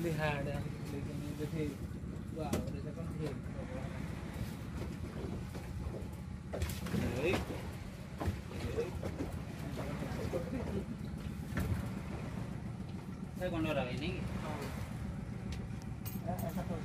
खाली हार्ड लेकिन ये देखिए वाह और ऐसा कौन है कौन रहा है नहीं ऐसा तो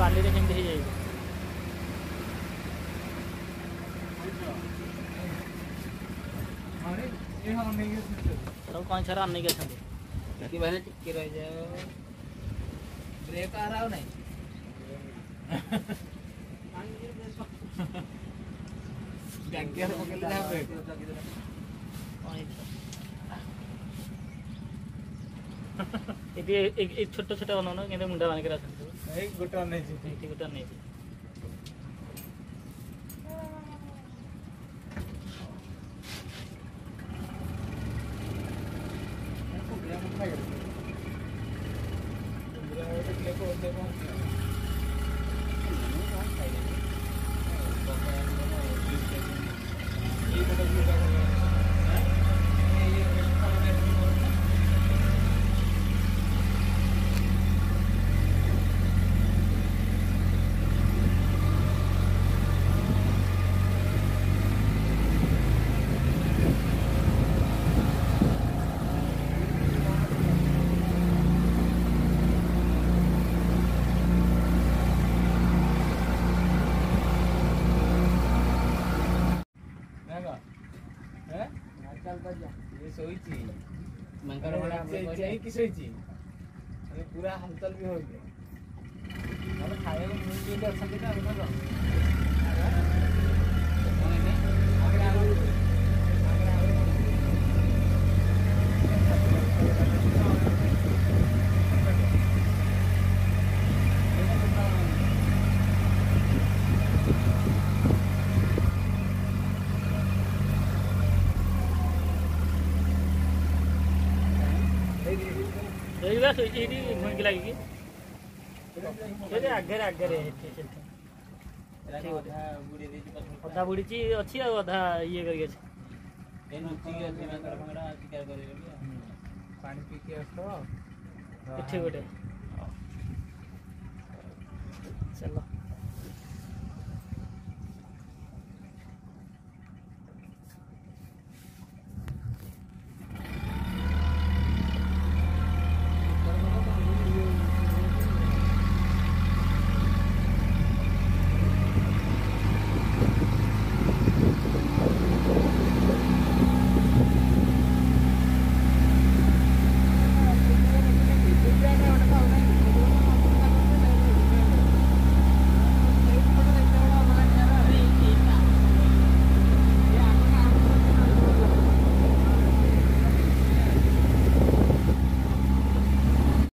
बाली रे केमती हे जाई अरे ये हम नहीं है तो कौन छरा नहीं के छंदे कि बहने टिक रह जाओ ब्रेक आ रहा हो नहीं बैक गियर को ले जा ब्रेक इति एक छोटा छोटा बनानो केंदे मुंडा बांध के रखन एक गोटा नहीं थी ठीक गोटा नहीं थी ये सोईची मंगर बड़ा चाहिए कि सोईची अरे पूरा हलचल भी हो गया अब खाए को मिल गई तो अच्छा कितना रुको एक बार इडी घुन के लागी के आगे रे ठीक अधा बुड़ी ची अच्छी अधा ये करके पानी पी के आसो ठीक गोटे चलो